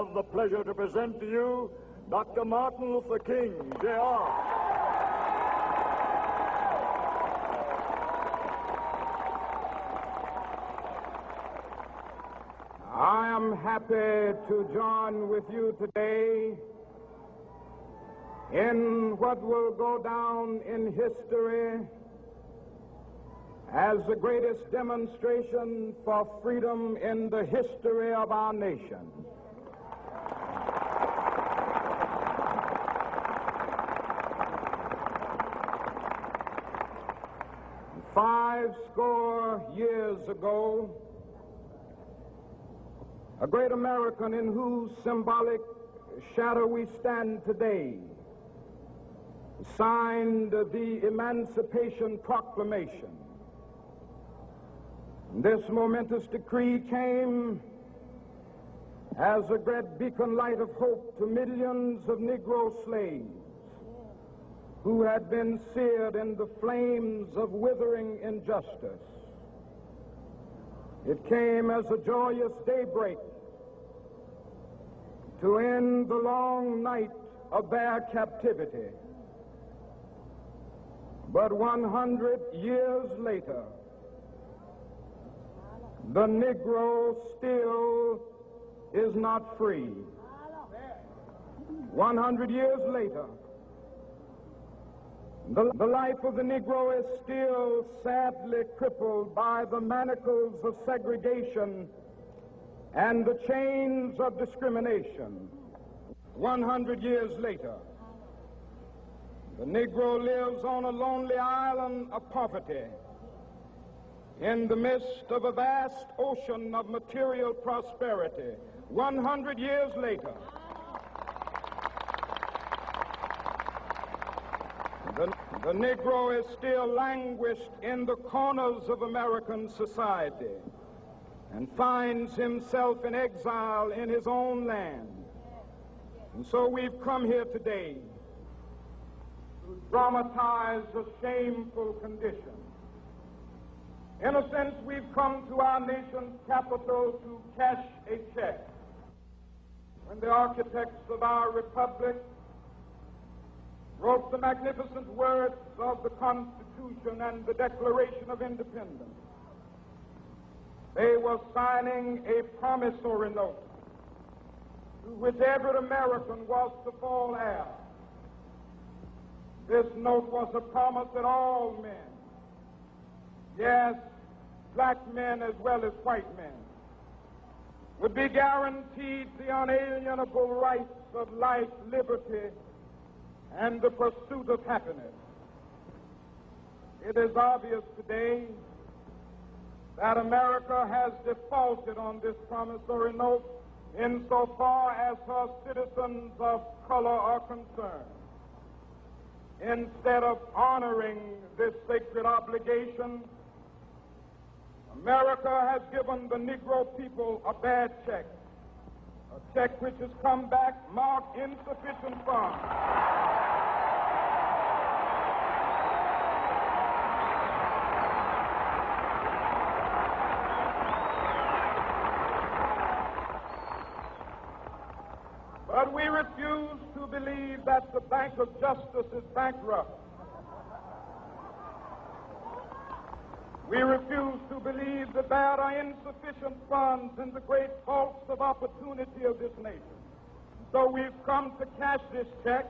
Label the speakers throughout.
Speaker 1: have the pleasure to present to you Dr. Martin Luther King, Jr.
Speaker 2: I am happy to join with you today in what will go down in history as the greatest demonstration for freedom in the history of our nation. Five score years ago, a great American in whose symbolic shadow we stand today signed the Emancipation Proclamation. This momentous decree came as a great beacon light of hope to millions of Negro slaves who had been seared in the flames of withering injustice. It came as a joyous daybreak to end the long night of their captivity. But 100 years later, the Negro still is not free. 100 years later, the life of the Negro is still sadly crippled by the manacles of segregation and the chains of discrimination. 100 years later, the Negro lives on a lonely island of poverty in the midst of a vast ocean of material prosperity. 100 years later, the Negro is still languished in the corners of American society and finds himself in exile in his own land. And so we've come here today to dramatize a shameful condition. In a sense, we've come to our nation's capital to cash a check. When the architects of our republic wrote the magnificent words of the Constitution and the Declaration of Independence, they were signing a promissory note to which every American was to fall heir. This note was a promise that all men, yes, black men as well as white men, would be guaranteed the unalienable rights of life, liberty, and the pursuit of happiness. It is obvious today that America has defaulted on this promissory note insofar as her citizens of color are concerned. Instead of honoring this sacred obligation, America has given the Negro people a bad check, a check which has come back marked insufficient funds. But we refuse to believe that the Bank of Justice is bankrupt. We refuse to believe that there are insufficient funds in the great vaults of opportunity of this nation. So we've come to cash this check,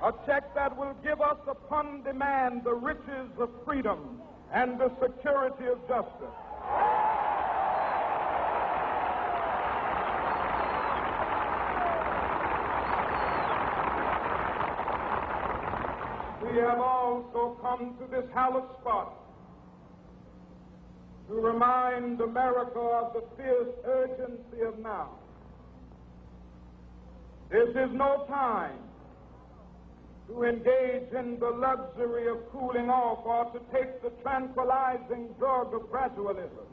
Speaker 2: a check that will give us upon demand the riches of freedom and the security of justice. We have also come to this hallowed spot to remind America of the fierce urgency of now. This is no time to engage in the luxury of cooling off or to take the tranquilizing drug of gradualism.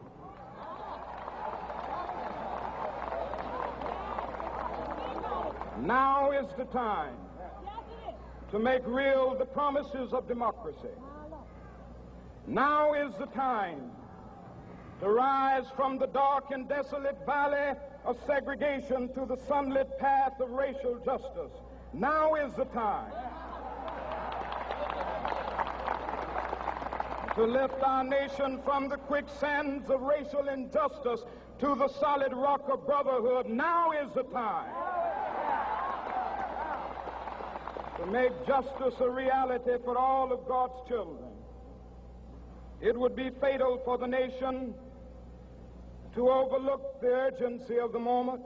Speaker 2: Now is the time to make real the promises of democracy. Now is the time to rise from the dark and desolate valley of segregation to the sunlit path of racial justice. Now is the time to lift our nation from the quicksands of racial injustice to the solid rock of brotherhood. Now is the time to make justice a reality for all of God's children. It would be fatal for the nation to overlook the urgency of the moment.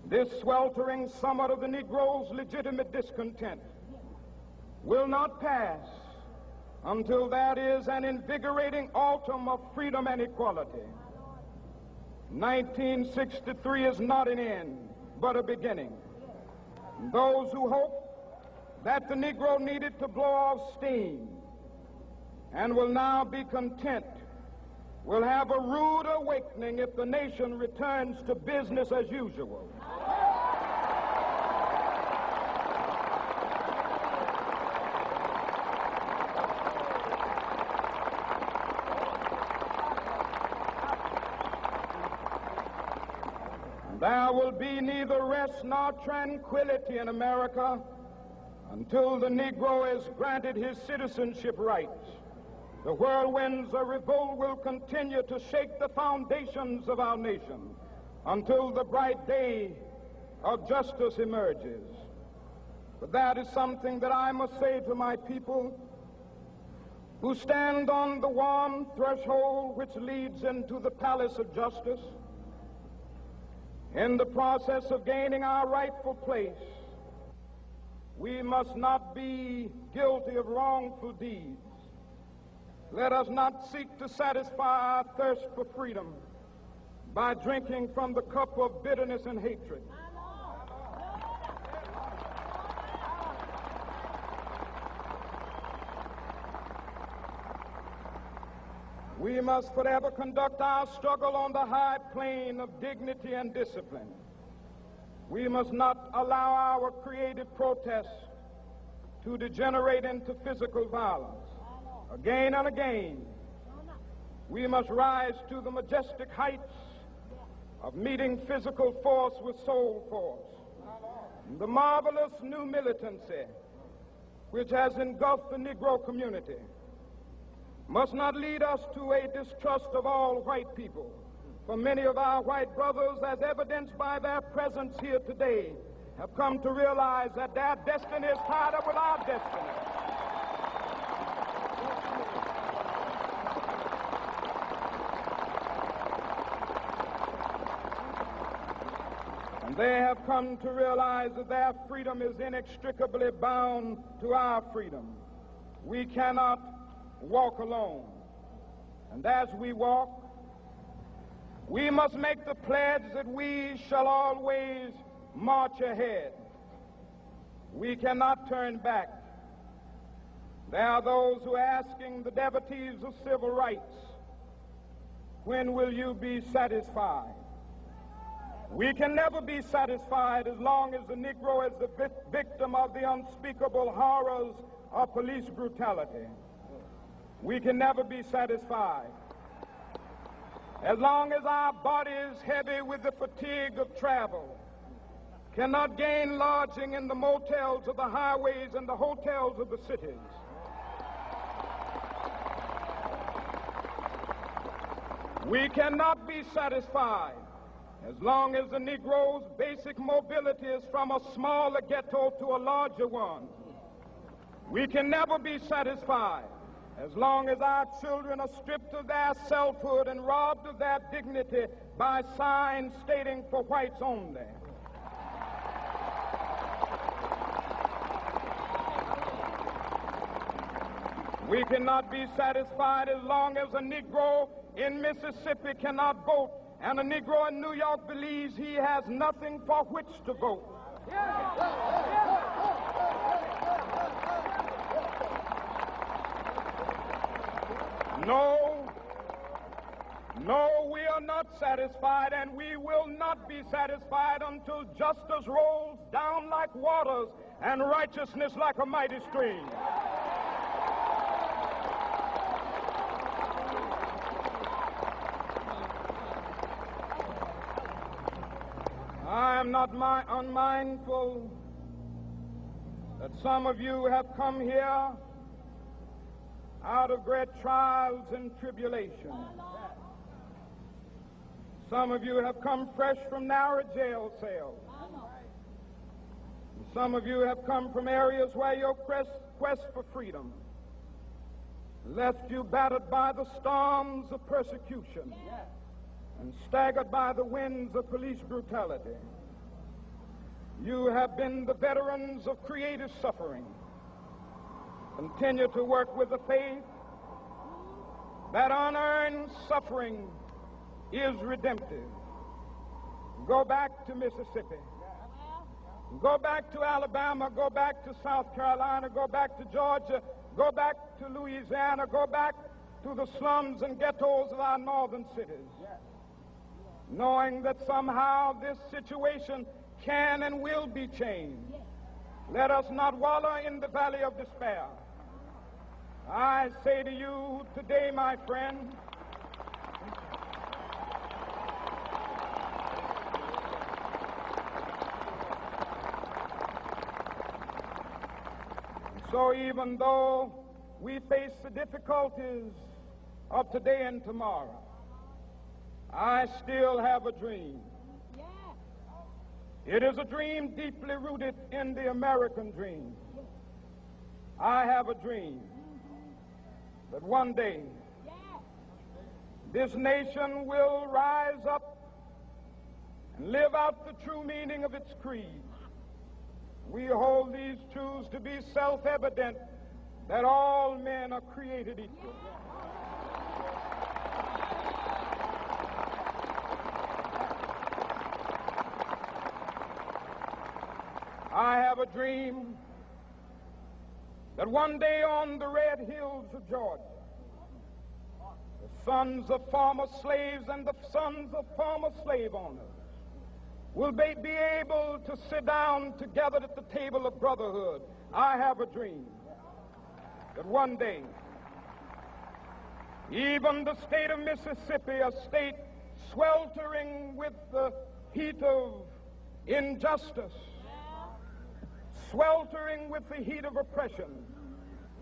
Speaker 2: This sweltering summit of the Negro's legitimate discontent will not pass until that is an invigorating autumn of freedom and equality. 1963 is not an end, but a beginning. Those who hope that the Negro needed to blow off steam and will now be content will have a rude awakening if the nation returns to business as usual. There will be neither rest nor tranquility in America until the Negro is granted his citizenship rights. The whirlwinds of revolt will continue to shake the foundations of our nation until the bright day of justice emerges. But that is something that I must say to my people who stand on the warm threshold which leads into the palace of justice. In the process of gaining our rightful place, we must not be guilty of wrongful deeds. Let us not seek to satisfy our thirst for freedom by drinking from the cup of bitterness and hatred. We must forever conduct our struggle on the high plane of dignity and discipline. We must not allow our creative protests to degenerate into physical violence. Again and again, we must rise to the majestic heights of meeting physical force with soul force. The marvelous new militancy which has engulfed the Negro community must not lead us to a distrust of all white people. For many of our white brothers, as evidenced by their presence here today, have come to realize that their destiny is tied up with our destiny. And they have come to realize that their freedom is inextricably bound to our freedom. We cannot walk alone. And as we walk, we must make the pledge that we shall always march ahead. We cannot turn back. There are those who are asking the devotees of civil rights, when will you be satisfied? We can never be satisfied as long as the Negro is the victim of the unspeakable horrors of police brutality. We can never be satisfied as long as our bodies, heavy with the fatigue of travel, cannot gain lodging in the motels of the highways and the hotels of the cities. We cannot be satisfied as long as the Negro's basic mobility is from a smaller ghetto to a larger one. We can never be satisfied as long as our children are stripped of their selfhood and robbed of their dignity by signs stating for whites only. We cannot be satisfied as long as a Negro in Mississippi cannot vote and a Negro in New York believes he has nothing for which to vote. No, we are not satisfied, and we will not be satisfied until justice rolls down like waters and righteousness like a mighty stream. I am not unmindful that some of you have come here out of great trials and tribulations. Some of you have come fresh from narrow jail cells. Some of you have come from areas where your quest for freedom left you battered by the storms of persecution and staggered by the winds of police brutality. You have been the veterans of creative suffering. Continue to work with the faith that unearned suffering is redemptive. Go back to Mississippi. Go back to Alabama. Go back to South Carolina. Go back to Georgia. Go back to Louisiana. Go back to the slums and ghettos of our northern cities. Knowing that somehow this situation can and will be changed. Let us not wallow in the valley of despair. I say to you today, my friend, so even though we face the difficulties of today and tomorrow, I still have a dream. It is a dream deeply rooted in the American dream. I have a dream that one day this nation will rise up and live out the true meaning of its creed. We hold these truths to be self-evident, that all men are created equal. I have a dream that one day on the red hills of Georgia, the sons of former slaves and the sons of former slave owners will be able to sit down together at the table of brotherhood. I have a dream that one day, even the state of Mississippi, a state sweltering with the heat of injustice, sweltering with the heat of oppression,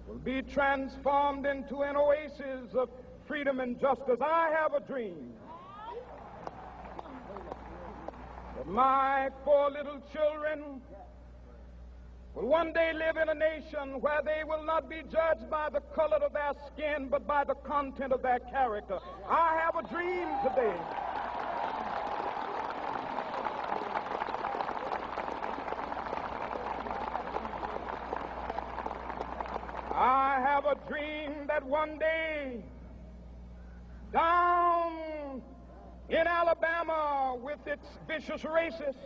Speaker 2: will be transformed into an oasis of freedom and justice. I have a dream that my 4 little children will one day live in a nation where they will not be judged by the color of their skin, but by the content of their character. I have a dream today I have a dream that one day down in Alabama, with its vicious racists,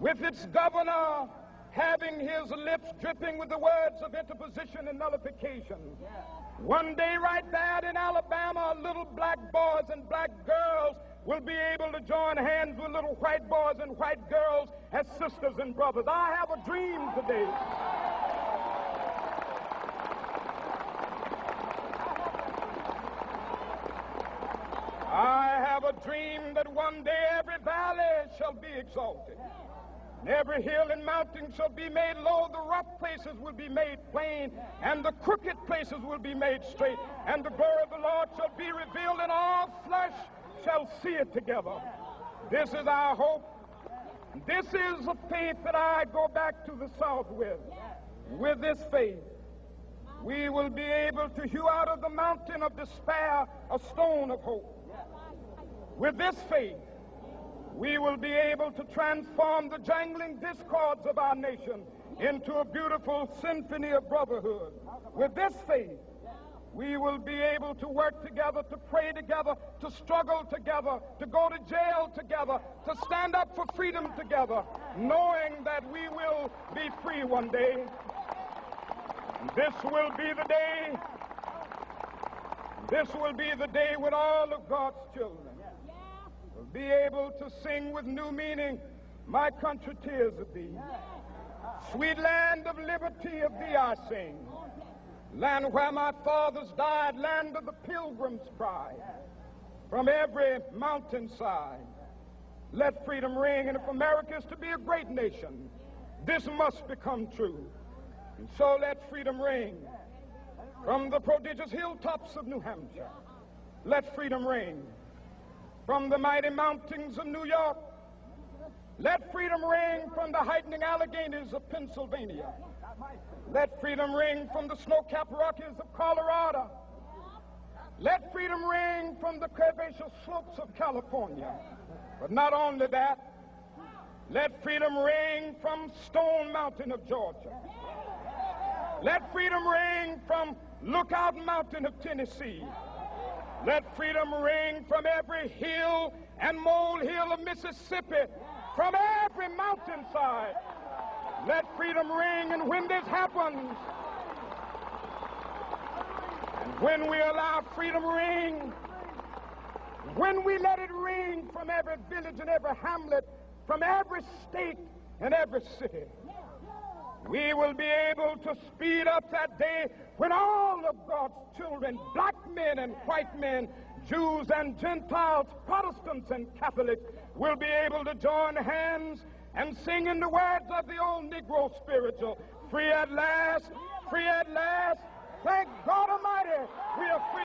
Speaker 2: with its governor having his lips dripping with the words of interposition and nullification, one day right there in Alabama, little black boys and black girls will be able to join hands with little white boys and white girls as sisters and brothers. I have a dream today I have a dream that one day every valley shall be exalted, and every hill and mountain shall be made low, the rough places will be made plain, and the crooked places will be made straight, and the glory of the Lord shall be revealed, and all flesh shall see it together. This is our hope. This is the faith that I go back to the South with. With this faith, we will be able to hew out of the mountain of despair a stone of hope. With this faith, we will be able to transform the jangling discords of our nation into a beautiful symphony of brotherhood. With this faith, we will be able to work together, to pray together, to struggle together, to go to jail together, to stand up for freedom together, knowing that we will be free one day. And this will be the day. This will be the day when all of God's children will be able to sing with new meaning, my country, tears of thee. Sweet land of liberty, of thee I sing. Land where my fathers died, land of the pilgrim's pride. From every mountainside, Let freedom ring. And if America is to be a great nation, this must become true. And so let freedom ring from the prodigious hilltops of New Hampshire. Let freedom ring from the mighty mountains of New York. Let freedom ring from the heightening Alleghenies of Pennsylvania. Let freedom ring from the snow-capped Rockies of Colorado. Let freedom ring from the curvaceous slopes of California. But not only that, let freedom ring from Stone Mountain of Georgia. Let freedom ring from Lookout Mountain of Tennessee. Let freedom ring from every hill and molehill of Mississippi, from every mountainside. Let freedom ring, and when this happens, and when we allow freedom ring, when we let it ring from every village and every hamlet, from every state and every city, we will be able to speed up that day when all of God's children, black men and white men, Jews and Gentiles, Protestants and Catholics, will be able to join hands and sing in the words of the old Negro spiritual, free at last, thank God Almighty, we are free.